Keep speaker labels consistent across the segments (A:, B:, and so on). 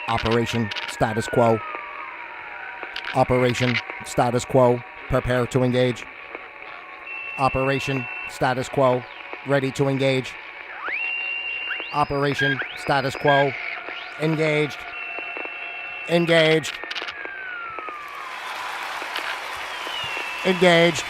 A: Operation Status Quo. Operation Status Quo. Prepare to engage. Operation Status Quo. Ready to engage. Operation Status Quo. Engaged. Engaged. Engaged.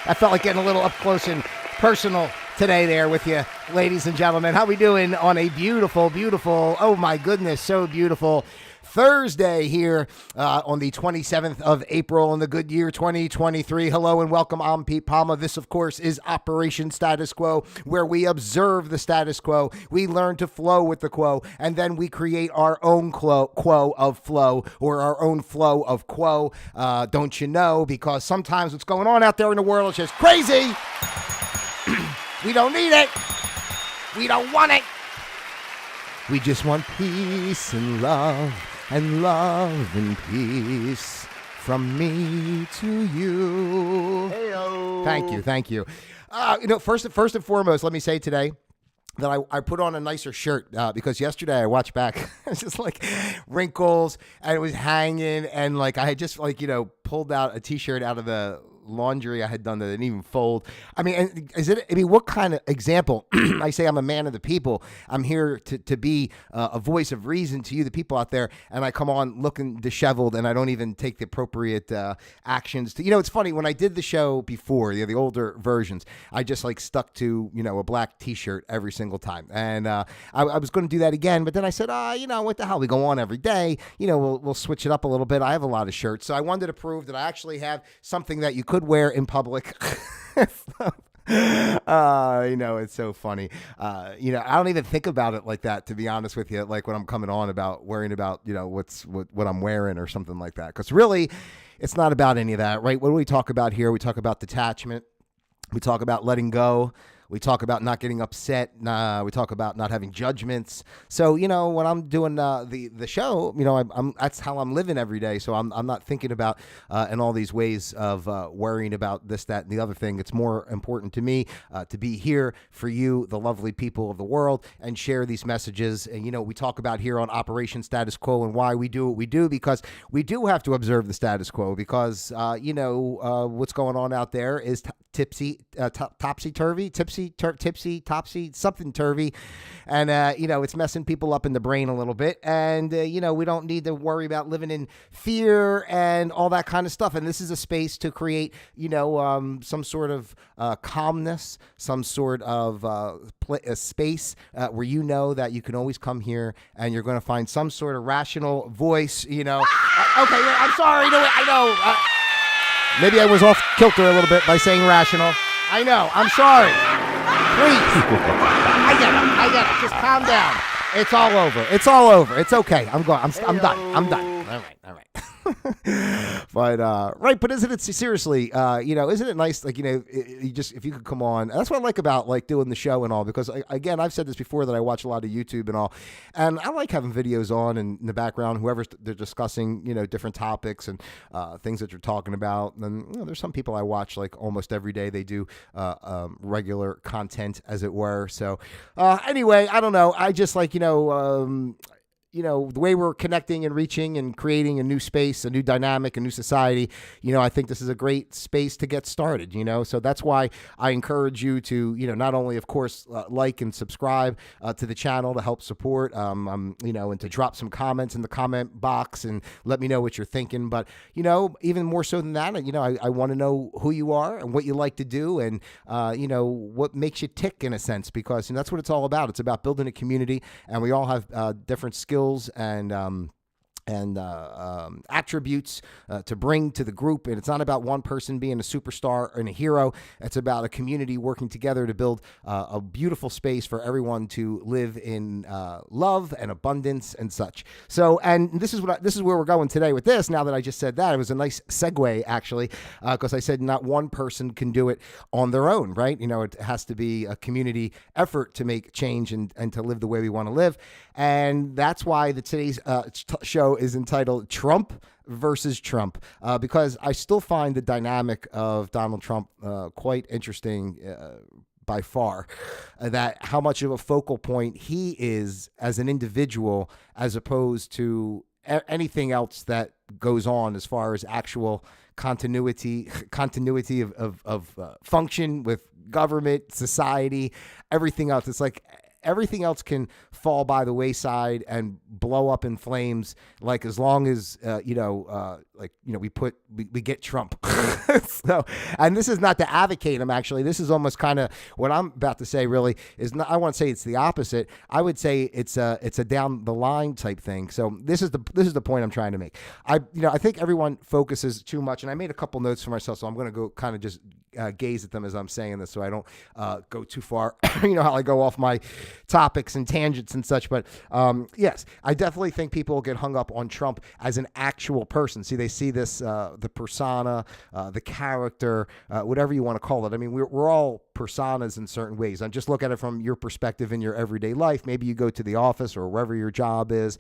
A: I felt like getting a little up close and personal today there with you, ladies and gentlemen. How we doing on a beautiful, beautiful, oh my goodness, so beautiful Thursday here on the 27th of April in the good year 2023. Hello and welcome. I'm Pete Palma. This, of course, is Operation Status Quo, where we observe the status quo. We learn to flow with the quo, and then we create our own quo of flow, or our own flow of quo. Don't you know? Because sometimes what's going on out there in the world is just crazy. We don't need it. We don't want it. We just want peace and love and peace from me to you. Hey-o. Thank you. First and foremost, let me say today that I put on a nicer shirt because yesterday I watched back. It's just like wrinkles and it was hanging, and like I had just pulled out a T-shirt out of the laundry I had done that didn't even fold. I mean, what kind of example? I say I'm a man of the people. I'm here to be a voice of reason to you, the people out there, and I come on looking disheveled, and I don't even take the appropriate actions. It's funny, when I did the show before, the older versions, I just stuck to, a black T-shirt every single time, and I was going to do that again, but then I said, what the hell? We go on every day. We'll switch it up a little bit. I have a lot of shirts, so I wanted to prove that I actually have something that you could wear in public. It's so funny. I don't even think about it like that, to be honest with you. Like when I'm coming on about worrying about, what I'm wearing or something like that. Because really, it's not about any of that, right? What do we talk about here? We talk about detachment. We talk about letting go. We talk about not getting upset. We talk about not having judgments. So, when I'm doing the show, I'm that's how I'm living every day. So I'm not thinking about in all these ways of worrying about this, that, and the other thing. It's more important to me to be here for you, the lovely people of the world, and share these messages. And, we talk about here on Operation Status Quo and why we do what we do, because we do have to observe the status quo, because, what's going on out there is topsy-turvy, something turvy. And, it's messing people up in the brain a little bit. And, we don't need to worry about living in fear and all that kind of stuff. And this is a space to create, some sort of calmness, some sort of a space where that you can always come here and you're going to find some sort of rational voice, Okay, I'm sorry. No, I know. Maybe I was off kilter a little bit by saying rational. I know. I'm sorry. Please. I get it. Just calm down. It's all over. It's okay. I'm done. All right. But isn't it seriously, isn't it nice? If you could come on, that's what I like about doing the show and all, because again, I've said this before that I watch a lot of YouTube and all, and I like having videos on and in the background, whoever they're discussing, different topics and things that you're talking about. And there's some people I watch almost every day. They do regular content, as it were. So anyway, I don't know. I just the way we're connecting and reaching and creating a new space, a new dynamic, a new society, I think this is a great space to get started, So that's why I encourage you to, not only, of course, like and subscribe to the channel to help support, and to drop some comments in the comment box and let me know what you're thinking. But, even more so than that, I want to know who you are and what you like to do and, what makes you tick, in a sense, because that's what it's all about. It's about building a community, and we all have different skills and attributes to bring to the group. And it's not about one person being a superstar and a hero. It's about a community working together to build a beautiful space for everyone to live in love and abundance and such. So, and this is where we're going today with this. Now that I just said that, it was a nice segue, actually, because I said not one person can do it on their own, right? It has to be a community effort to make change and to live the way we want to live. And that's why today's show is entitled Trump versus Trump, because I still find the dynamic of Donald Trump quite interesting by far, that how much of a focal point he is as an individual as opposed to anything else that goes on as far as actual continuity of function with government, society, everything else. It's like everything else can fall by the wayside and blow up in flames. Like as long as we get Trump. So, and this is not to advocate him. Actually, this is almost kind of what I'm about to say. Really, is not. I want to say it's the opposite. I would say it's a down the line type thing. So this is the point I'm trying to make. I think everyone focuses too much, and I made a couple notes for myself, so I'm going to go kind of just gaze at them as I'm saying this, so I don't go too far. You know how I go off my topics and tangents and such. But yes, I definitely think people get hung up on Trump as an actual person. See, they see this the persona, the character, whatever you want to call it. I mean, we're all personas in certain ways. And just look at it from your perspective in your everyday life. Maybe you go to the office or wherever your job is.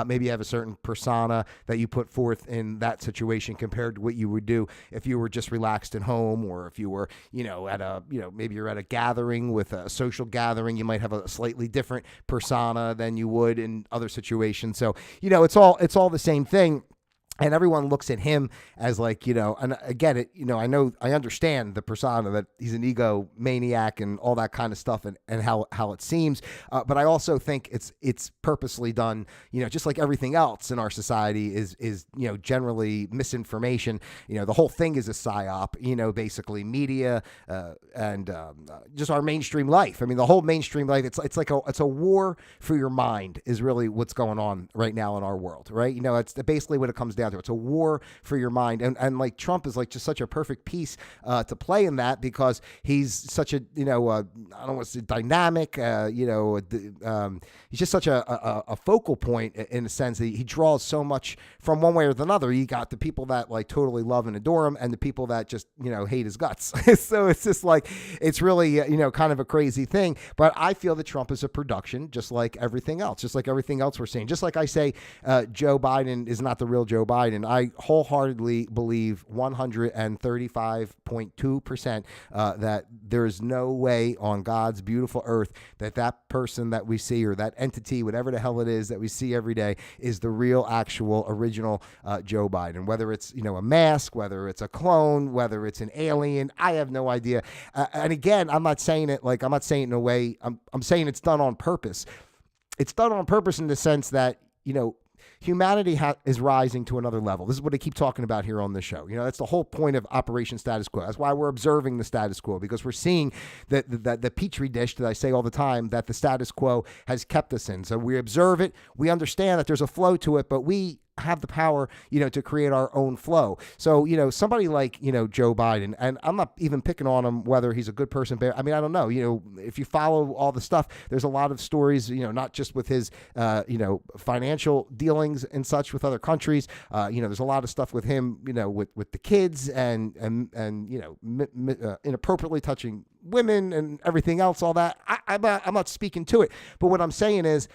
A: Maybe you have a certain persona that you put forth in that situation compared to what you would do if you were just relaxed at home, or if you were, maybe you're at a gathering with a social gathering, you might have a slightly different persona than you would in other situations. So, it's all the same thing. And everyone looks at him as like, and I get it, I understand the persona that he's an egomaniac and all that kind of stuff and how it seems. But I also think it's purposely done, just like everything else in our society is generally misinformation. The whole thing is a psyop, basically media and just our mainstream life. I mean, the whole mainstream life, it's like it's a war for your mind is really what's going on right now in our world, right? It's basically what it comes down to. It's a war for your mind. And like Trump is like just such a perfect piece to play in that, because he's such a, I don't want to say dynamic, he's just such a focal point in a sense that he draws so much from one way or the other. You got the people that like totally love and adore him, and the people that just, hate his guts. So it's just like, it's really, kind of a crazy thing. But I feel that Trump is a production, just like everything else we're seeing. Just like I say, Joe Biden is not the real Joe Biden. I wholeheartedly believe 135.2% that there's no way on God's beautiful earth that person that we see, or that entity, whatever the hell it is that we see every day, is the real, actual, original Joe Biden. Whether it's, a mask, whether it's a clone, whether it's an alien, I have no idea. And again, I'm not saying it in a way, I'm saying it's done on purpose. It's done on purpose in the sense that, humanity is rising to another level. This is what I keep talking about here on this show. That's the whole point of Operation Status Quo. That's why we're observing the status quo, because we're seeing that the petri dish that I say all the time that the status quo has kept us in. So we observe it. We understand that there's a flow to it, but we have the power, to create our own flow. So, somebody like, Joe Biden, and I'm not even picking on him whether he's a good person. I mean, I don't know. If you follow all the stuff, there's a lot of stories, not just with his, financial dealings and such with other countries. There's a lot of stuff with him, with the kids and inappropriately touching women and everything else, all that. I'm not speaking to it. But what I'm saying is,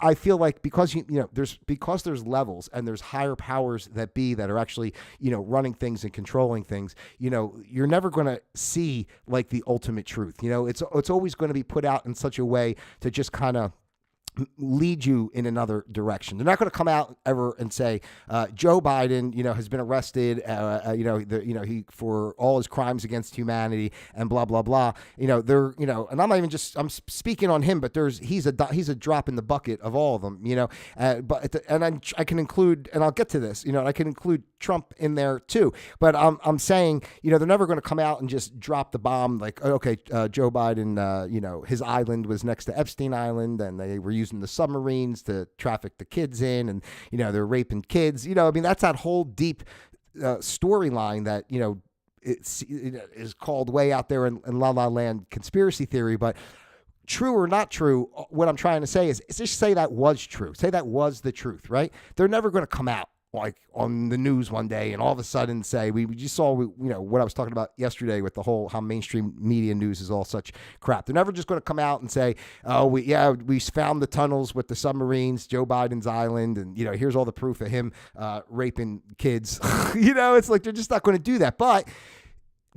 A: I feel like because there's levels and there's higher powers that are actually, running things and controlling things, you're never going to see like the ultimate truth. It's always going to be put out in such a way to just kind of lead you in another direction. They're not going to come out ever and say Joe Biden, has been arrested, he for all his crimes against humanity and blah blah blah. And I'm not even I'm speaking on him, but he's a drop in the bucket of all of them. I can include, and I'll get to this. I can include Trump in there too. But I'm saying, they're never going to come out and just drop the bomb like, okay, Joe Biden, his island was next to Epstein Island, and they were using the submarines to traffic the kids in, and they're raping kids. That's that whole deep storyline that it is called way out there in La La Land conspiracy theory. But true or not true, what I'm trying to say is just say that was true. Say that was the truth, right? They're never going to come out like on the news one day and all of a sudden say, we just saw, what I was talking about yesterday with the whole, how mainstream media news is all such crap. They're never just going to come out and say, oh, we found the tunnels with the submarines, Joe Biden's island. And, here's all the proof of him raping kids. It's like, they're just not going to do that. But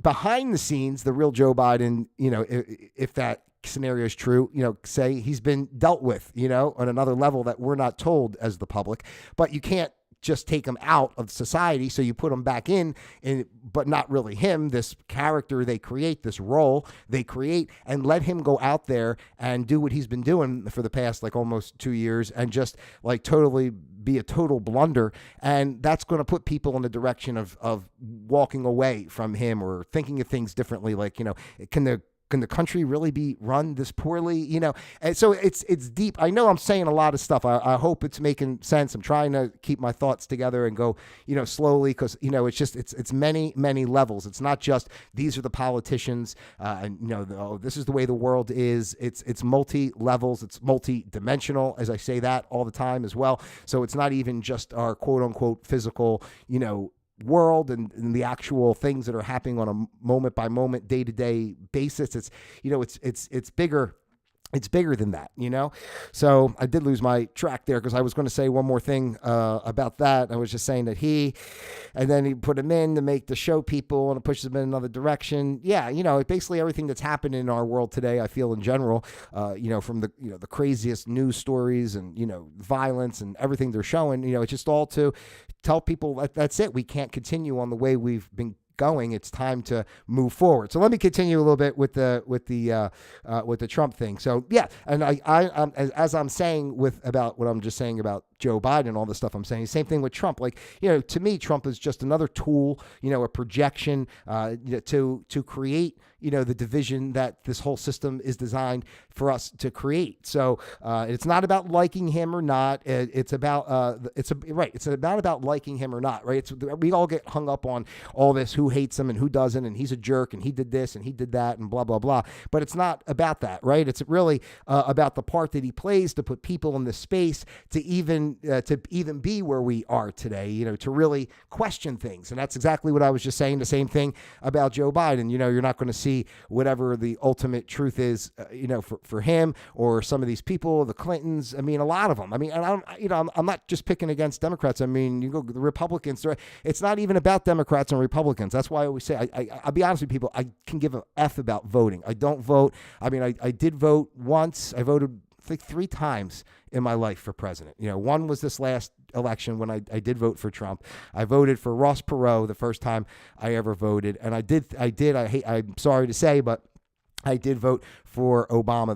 A: behind the scenes, the real Joe Biden, if that scenario is true, say he's been dealt with, on another level that we're not told as the public, but you can't just take him out of society. So you put him back in, but not really him, this character they create, this role they create, and let him go out there and do what he's been doing for the past like almost 2 years and just like totally be a total blunder. And that's going to put people in the direction of walking away from him or thinking of things differently. Like, can the country really be run this poorly? And so it's deep. I know I'm saying a lot of stuff. I hope it's making sense. I'm trying to keep my thoughts together and go, slowly, because, it's many, many levels. It's not just these are the politicians, this is the way the world is. It's multi levels. It's multi-dimensional, as I say that all the time as well. So it's not even just our quote unquote physical, world and the actual things that are happening on a moment by moment, day to day basis. It's bigger. It's bigger than that, So I did lose my track there because I was going to say one more thing about that. I was just saying that and then he put him in to make the show people and it pushes him in another direction. Yeah, basically everything that's happened in our world today, I feel in general, from the craziest news stories and, violence and everything they're showing, it's just all to tell people that's it. We can't continue on the way we've been going. It's time to move forward. So let me continue a little bit with the Trump thing. So yeah, and as I'm saying about what I'm just saying about Joe Biden and all the stuff I'm saying, same thing with Trump. Like, to me, Trump is just another tool, a projection to create, the division that this whole system is designed for us to create. So it's not about liking him or not. It's about it's not about liking him or not, right? We all get hung up on all this, who hates him and who doesn't, and he's a jerk and he did this and he did that and blah blah blah. But it's not about that, right? It's really about the part that he plays to put people in this space to even be where we are today, to really question things. And that's exactly what I was just saying. The same thing about Joe Biden. You're not going to see whatever the ultimate truth is, for him or some of these people, the Clintons. I mean, a lot of them. I mean, and I'm not just picking against Democrats. I mean, you go the Republicans. It's not even about Democrats and Republicans. That's why I always say, I'll be honest with people. I can give a F about voting. I don't vote. I mean, I did vote once. I voted I think 3 times in my life for president. One was this last election when I did vote for Trump. I voted for Ross Perot the first time I ever voted. And I'm sorry to say, but I did vote for Obama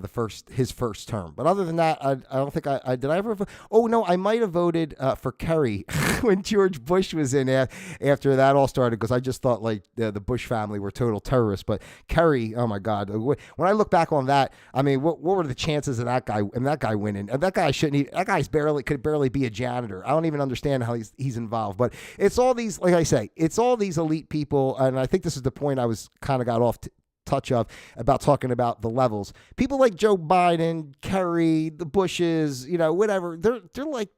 A: his first term. But other than that, I don't think did I ever vote? Oh no, I might have voted for Kerry when George Bush was in after that all started, because I just thought like the Bush family were total terrorists. But Kerry, oh my God, when I look back on that, I mean, what were the chances of that guy winning? And that guy could barely be a janitor. I don't even understand how he's involved. But it's all these, like I say, it's all these elite people, and I think this is the point I was kind of got off touch of about talking about the levels. People like Joe Biden, Kerry, the Bushes, whatever. They're like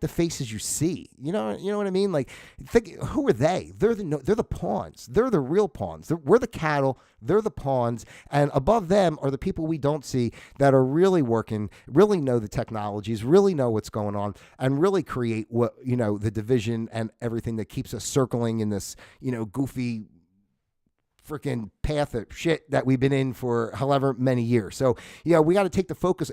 A: the faces you see. You know what I mean? Like, who are they? They're the pawns. They're the real pawns. We're the cattle. They're the pawns, and above them are the people we don't see that are really working, really know the technologies, really know what's going on, and really create what the division and everything that keeps us circling in this goofy freaking path of shit that we've been in for however many years. So, we got to take the focus,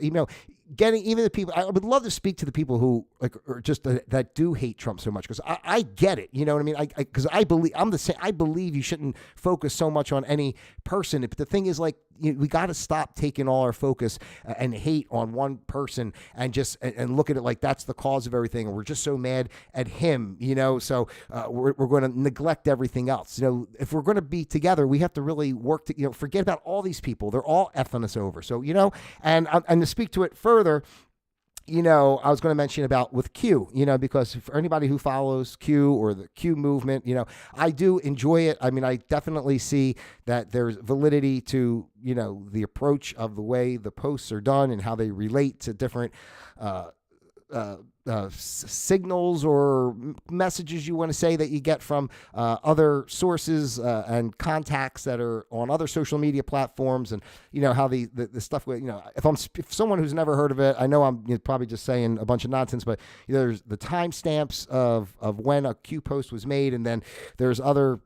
A: getting even the people. I would love to speak to the people who are just that do hate Trump so much, because I get it. You know what I mean? Because I believe I'm the same. I believe you shouldn't focus so much on any person. But the thing is, like, we got to stop taking all our focus and hate on one person and just and look at it like that's the cause of everything. And we're just so mad at him, So we're going to neglect everything else. If we're going to be together, we have to really work to forget about all these people. They're all effing us over. So and to speak to it further. I was going to mention about with Q, because for anybody who follows Q or the Q movement, I do enjoy it. I mean, I definitely see that there's validity to, the approach of the way the posts are done and how they relate to different signals or messages you want to say that you get from other sources and contacts that are on other social media platforms, and how the stuff with if someone who's never heard of it, I know I'm probably just saying a bunch of nonsense, but there's the timestamps of when a Q post was made, and then there's other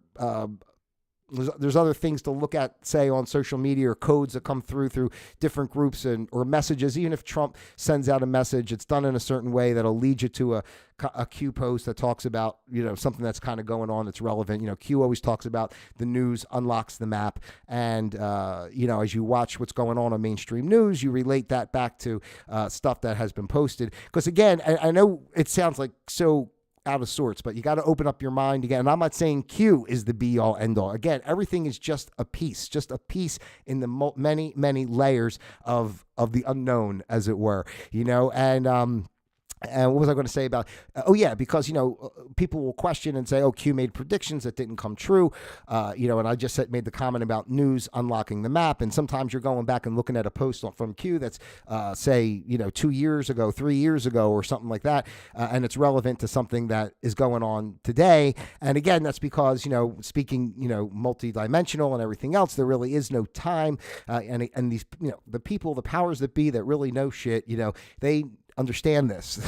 A: there's other things to look at, say, on social media, or codes that come through different groups or messages. Even if Trump sends out a message, it's done in a certain way that'll lead you to a Q post that talks about, something that's kind of going on that's relevant. Q always talks about the news unlocks the map. And, as you watch what's going on mainstream news, you relate that back to stuff that has been posted. Because, again, I know it sounds like so out of sorts, but you got to open up your mind again. And I'm not saying Q is the be all end all. Again, everything is just a piece in the many, many layers of the unknown, as it were, and what was I going to say about? Because people will question and say, "Oh, Q made predictions that didn't come true," And I just made the comment about news unlocking the map. And sometimes you're going back and looking at a post from Q that's, say, 2 years ago, 3 years ago, or something like that, and it's relevant to something that is going on today. And again, that's because speaking multidimensional and everything else, there really is no time. And these the people, the powers that be that really know shit, they understand this.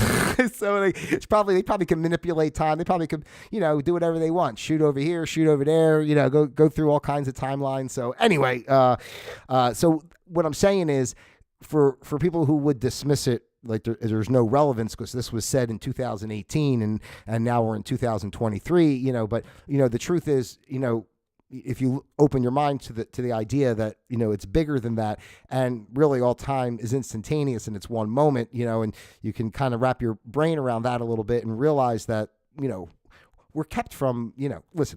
A: So they probably can manipulate time. They probably could, do whatever they want. Shoot over here, shoot over there, go through all kinds of timelines. So anyway, so what I'm saying is for people who would dismiss it, like there's no relevance because this was said in 2018 and now we're in 2023, but the truth is, if you open your mind to the idea that, it's bigger than that, and really all time is instantaneous and it's one moment, and you can kind of wrap your brain around that a little bit and realize that, we're kept from,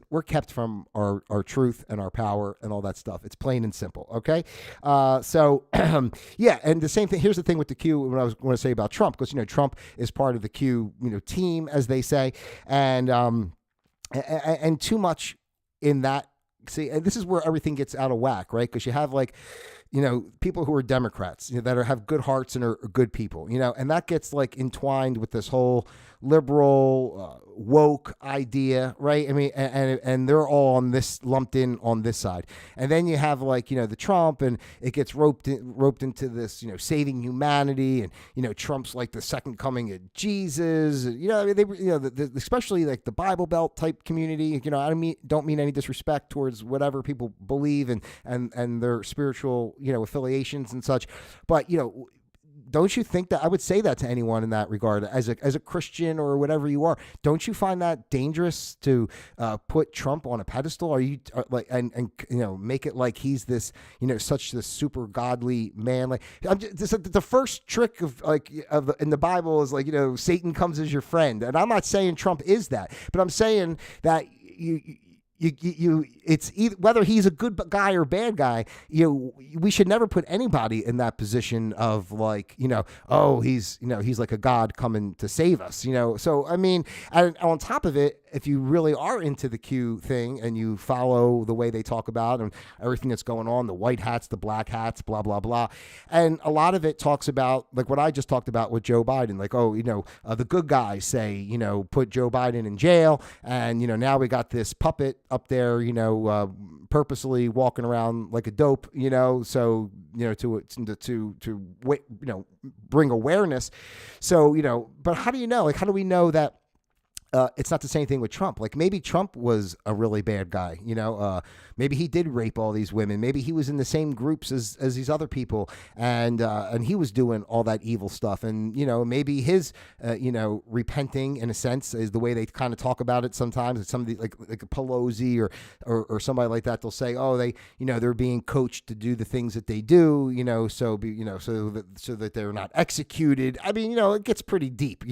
A: we're kept from our truth and our power and all that stuff. It's plain and simple. Okay. So yeah. And the same thing, here's the thing with the Q, what I was going to say about Trump, because, Trump is part of the Q, team, as they say, and too much in that. See, and this is where everything gets out of whack, right? Because you have people who are Democrats, that have good hearts and are good people, and that gets entwined with this whole liberal woke idea, right? I mean, and they're all lumped in on this side, and then you have the Trump, and it gets roped into this saving humanity, and Trump's like the second coming of Jesus, especially the Bible Belt type community. I don't mean any disrespect towards whatever people believe and their spiritual affiliations and such, but don't you think that I would say that to anyone in that regard as a Christian or whatever you are? Don't you find that dangerous to put Trump on a pedestal? Make it like he's this such this super godly man? The first trick of in the Bible is Satan comes as your friend, and I'm not saying Trump is that, but I'm saying that it's either, whether he's a good guy or bad guy, we should never put anybody in that position of he's like a God coming to save us, So, I mean, and on top of it, if you really are into the Q thing and you follow the way they talk about and everything that's going on, the white hats, the black hats, blah, blah, blah. And a lot of it talks about what I just talked about with Joe Biden, the good guys say, put Joe Biden in jail. And, now we got this puppet up there, purposely walking around like a dope, so, to bring awareness. So, but how do you know? How do we know that it's not the same thing with Trump? Maybe Trump was a really bad guy, maybe he did rape all these women. Maybe he was in the same groups as these other people, and he was doing all that evil stuff. And, maybe his, repenting in a sense is the way they kind of talk about it sometimes. It's somebody like a Pelosi or somebody like that. They'll say, oh, they're being coached to do the things that they do, so that they're not executed. I mean, it gets pretty deep,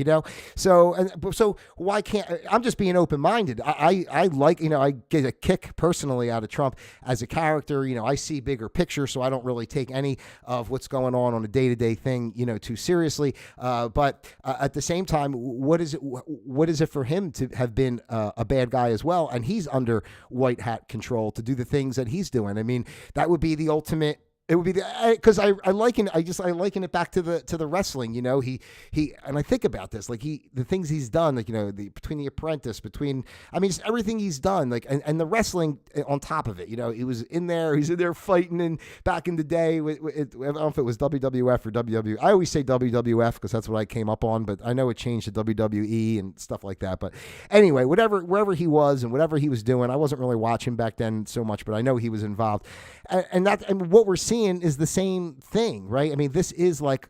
A: so why can't, I'm just being open-minded. I get a kick personally out of Trump as a character. I see bigger picture, so I don't really take any of what's going on a day-to-day thing, too seriously. But at the same time, what is it for him to have been a bad guy as well? And he's under white hat control to do the things that he's doing. I mean, that would be the ultimate It would be because I liken it back to the wrestling. He and I think about this like the things he's done, like between The Apprentice, just everything he's done, like and the wrestling on top of it. He was in there, he's in there fighting, and back in the day, I don't know if it was WWF or WWE. I always say WWF because that's what I came up on, but I know it changed to WWE and stuff like that. But anyway, wherever he was and whatever he was doing, I wasn't really watching back then so much, but I know he was involved, and what we're seeing is the same thing, right? I mean, this is like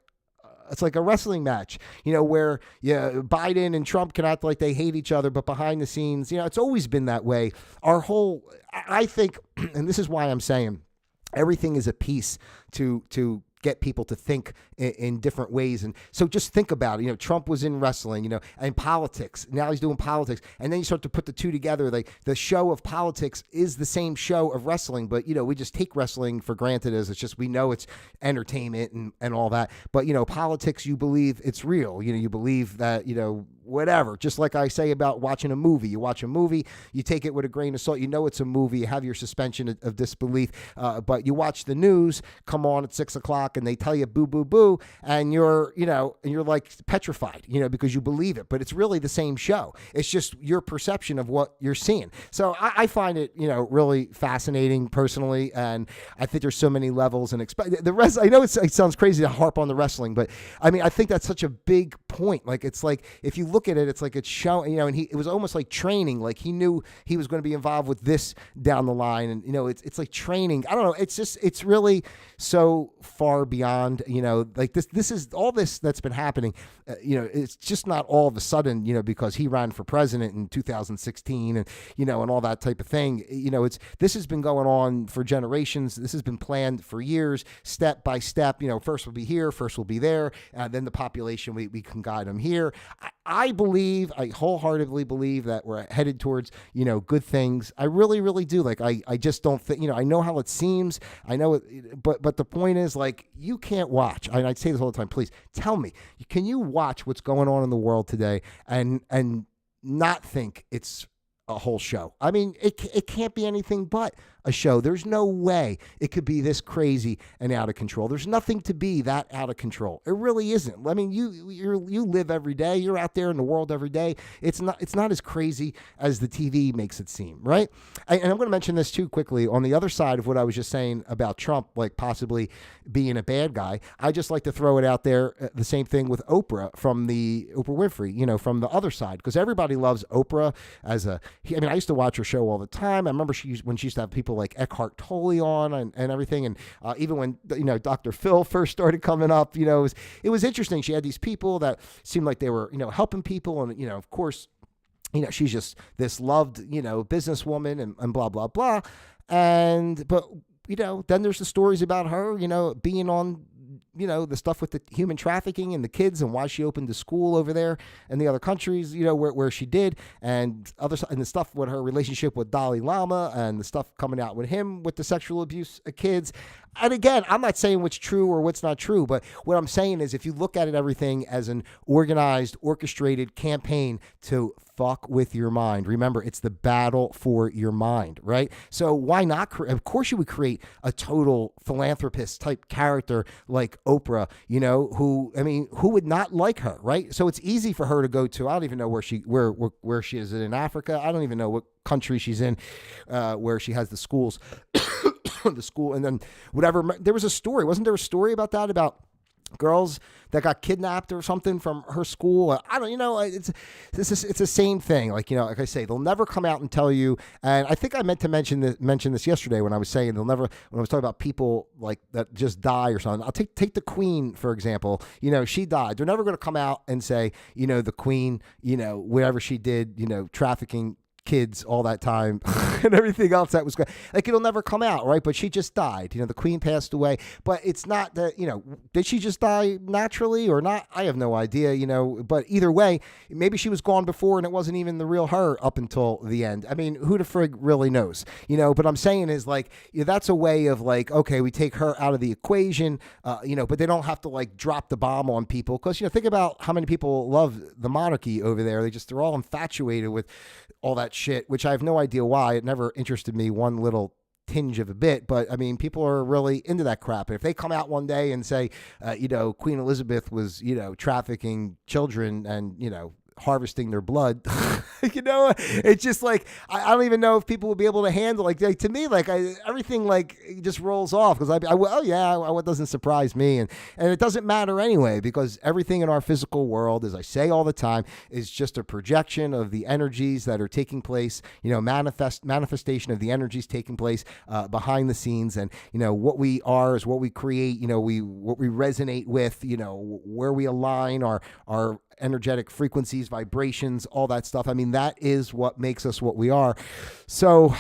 A: it's like a wrestling match, where Biden and Trump can act like they hate each other, but behind the scenes, it's always been that way. I think, and this is why I'm saying everything is a piece to get people to think in different ways. And so just think about it. Trump was in wrestling, and politics. Now he's doing politics. And then you start to put the two together. Like the show of politics is the same show of wrestling, but, we just take wrestling for granted as it's just, we know it's entertainment and all that. But, politics, you believe it's real. You believe that, whatever. Just like I say about watching a movie. You watch a movie, you take it with a grain of salt. It's a movie. You have your suspension of disbelief. But you watch the news come on at 6 o'clock and they tell you boo, boo, boo. And you're like petrified, because you believe it. But it's really the same show. It's just your perception of what you're seeing. So I find it, really fascinating personally. And I think there's so many levels and the rest. I know it sounds crazy to harp on the wrestling, but I mean, I think that's such a big point. Like, it's like, if you look at it, it's like it's showing, and it was almost like training. Like he knew he was going to be involved with this down the line. And, it's like training. I don't know. It's really so far beyond, like this is all this that's been happening. It's just not all of a sudden, because he ran for president in 2016 and, and all that type of thing. This has been going on for generations. This has been planned for years, step by step. First we'll be here, first we'll be there. Then the population, we can guide them here. I wholeheartedly believe that we're headed towards, good things. I really, really do. Like, I just don't think, I know how it seems. I know it, but the point is, like, you can't watch. I say this all the time. Please tell me, can you watch what's going on in the world today and not think it's a whole show? I mean, it can't be anything but a show. There's no way it could be this crazy and out of control. There's nothing to be that out of control. It really isn't. I mean, you live every day. You're out there in the world every day. It's not as crazy as the TV makes it seem, right? And I'm going to mention this too quickly. On the other side of what I was just saying about Trump, like possibly being a bad guy, I just like to throw it out there. The same thing with Oprah from the Oprah Winfrey, from the other side, because everybody loves Oprah I used to watch her show all the time. I remember when she used to have people like Eckhart Tolle on and everything. And even when, Dr. Phil first started coming up, it was interesting. She had these people that seemed like they were, helping people. And, of course, she's just this loved, businesswoman and blah, blah, blah. But then there's the stories about her, being on, the stuff with the human trafficking and the kids and why she opened the school over there in the other countries, where she did, and the stuff with her relationship with Dalai Lama and the stuff coming out with him with the sexual abuse of kids. And again, I'm not saying what's true or what's not true, but what I'm saying is if you look at everything as an organized, orchestrated campaign to fuck with your mind. Remember, it's the battle for your mind, right? So why not? Of course you would create a total philanthropist type character like Oprah, who would not like her, right? So it's easy for her to go to, I don't even know where she is in Africa. I don't even know what country she's in, where she has the schools, the school. And then whatever, there was a story, wasn't there a story about that, about girls that got kidnapped or something from her school? I don't, it's the same thing. Like, like I say, they'll never come out and tell you. And I think I meant to mention this yesterday when I was saying when I was talking about people like that just die or something. I'll take the Queen, for example. She died. They're never going to come out and say, the Queen, whatever she did, trafficking kids all that time and everything else that was good. Like, it'll never come out, right? But she just died. The Queen passed away. But it's not that, did she just die naturally or not? I have no idea, but either way, maybe she was gone before and it wasn't even the real her up until the end. I mean, who the frig really knows, but I'm saying is like, that's a way of like, okay, we take her out of the equation, but they don't have to like drop the bomb on people. Cause think about how many people love the monarchy over there. They're all infatuated with all that shit, which I have no idea why. It never interested me one little tinge of a bit, but I mean, people are really into that crap. And if they come out one day and say, Queen Elizabeth was, trafficking children and, harvesting their blood, it's just like, I don't even know if people will be able to handle, to me, everything just rolls off because what doesn't surprise me. And it doesn't matter anyway, because everything in our physical world, as I say all the time, is just a projection of the energies that are taking place, manifestation of the energies taking place behind the scenes. And, what we are is what we create, what we resonate with, where we align our energetic frequencies, vibrations, all that stuff. I mean, that is what makes us what we are. So,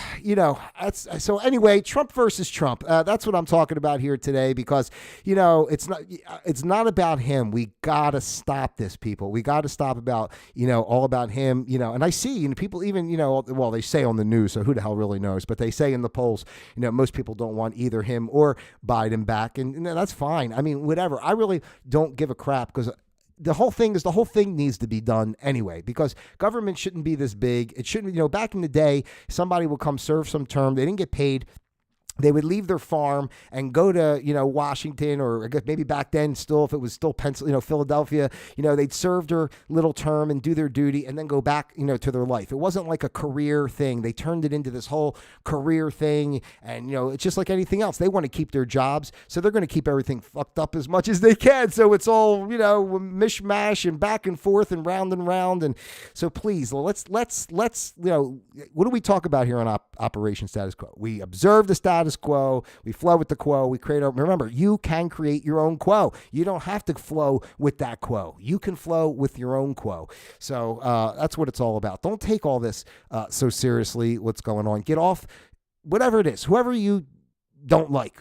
A: so anyway, Trump versus Trump. That's what I'm talking about here today, because, it's not about him. We got to stop this, people. We got to stop about, all about him, and I see, people even, well, they say on the news, so who the hell really knows, but they say in the polls, most people don't want either him or Biden back. And that's fine. I mean, whatever. I really don't give a crap, because the whole thing needs to be done anyway, because government shouldn't be this big. It shouldn't, back in the day, somebody would come serve some term. They didn't get paid. They would leave their farm and go to, Washington, or I guess maybe back then still, if it was still Philadelphia, they'd serve their little term and do their duty and then go back, to their life. It wasn't like a career thing. They turned it into this whole career thing. And, it's just like anything else. They want to keep their jobs. So they're going to keep everything fucked up as much as they can. So it's all, mishmash and back and forth and round. And so please, let's, what do we talk about here on Operation Status Quo? We observe the status quo, we flow with the quo, we create remember, you can create your own quo. You don't have to flow with that quo. You can flow with your own quo. So that's what it's all about. Don't take all this so seriously, what's going on. Get off whatever it is, whoever you don't like,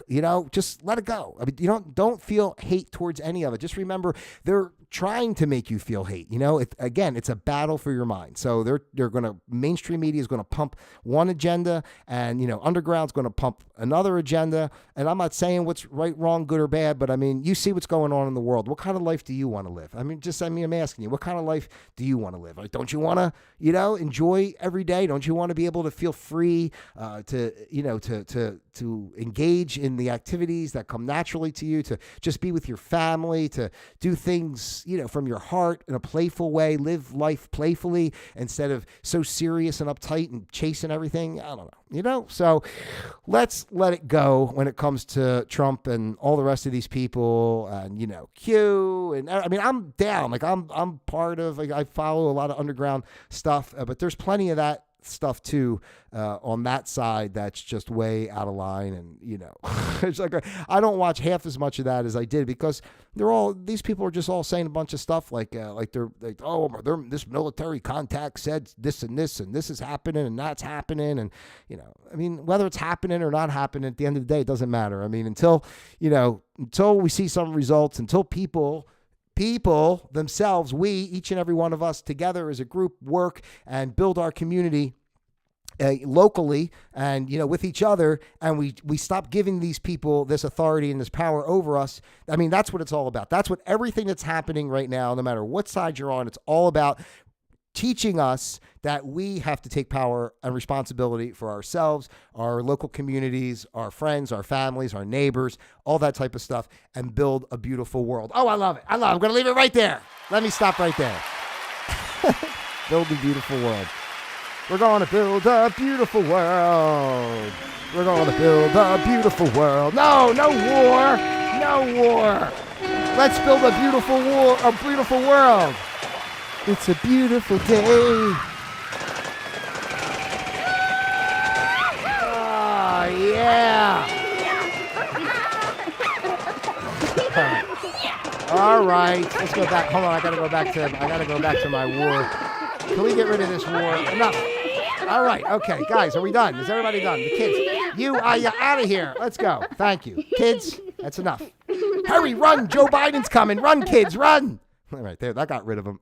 A: just let it go. I mean, don't feel hate towards any of it. Just remember, they're trying to make you feel hate. It's a battle for your mind. So they're going to, mainstream media is going to pump one agenda, and, underground's going to pump another agenda. And I'm not saying what's right, wrong, good or bad, but I mean, you see what's going on in the world. What kind of life do you want to live? I'm asking you, what kind of life do you want to live? Like, don't you want to, enjoy every day? Don't you want to be able to feel free to engage in the activities that come naturally to you, to just be with your family, to do things, from your heart in a playful way, live life playfully instead of so serious and uptight and chasing everything? I don't know, so let's let it go when it comes to Trump and all the rest of these people, and, Q. And I mean, I'm down. I'm part of, I follow a lot of underground stuff, but there's plenty of that stuff too on that side that's just way out of line. And it's like I don't watch half as much of that as I did, because these people are just all saying a bunch of stuff like they're this military contact said this and this is happening and that's happening. And I mean, whether it's happening or not happening, at the end of the day, it doesn't matter. I mean, until we see some results, until people themselves, we, each and every one of us together as a group, work and build our community locally and, with each other, and we stop giving these people this authority and this power over us. I mean, that's what it's all about. That's what everything that's happening right now, no matter what side you're on, it's all about teaching us that we have to take power and responsibility for ourselves, our local communities, our friends, our families, our neighbors, all that type of stuff, and build a beautiful world. Oh, I love it. I'm going to leave it right there. Let me stop right there. Build a beautiful world. We're going to build a beautiful world. We're going to build a beautiful world. No war. No war. Let's build a beautiful world. It's a beautiful day. Oh, yeah. All right. Let's go back. Hold on. I got to go back to my war. Can we get rid of this war? Enough. All right. Okay. Guys, are we done? Is everybody done? The kids. You are out of here. Let's go. Thank you. Kids, that's enough. Hurry, run. Joe Biden's coming. Run, kids, run. All right, there, that got rid of him.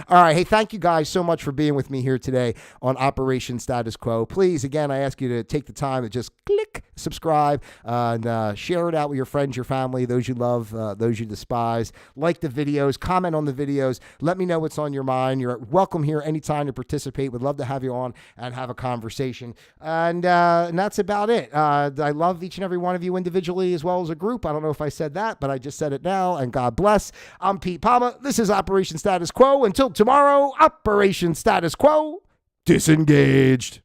A: All right, hey, thank you guys so much for being with me here today on Operation Status Quo. Please, again, I ask you to take the time to just click subscribe, and share it out with your friends, your family, those you love, those you despise. Like the videos, comment on the videos. Let me know what's on your mind. You're welcome here anytime to participate. Would love to have you on and have a conversation. And that's about it. I love each and every one of you individually as well as a group. I don't know if I said that, but I just said it now, and God bless. I'm Pete Palma. This is Operation Status Quo. Until tomorrow, Operation Status Quo, disengaged.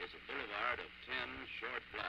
B: Is a boulevard of 10 short blocks.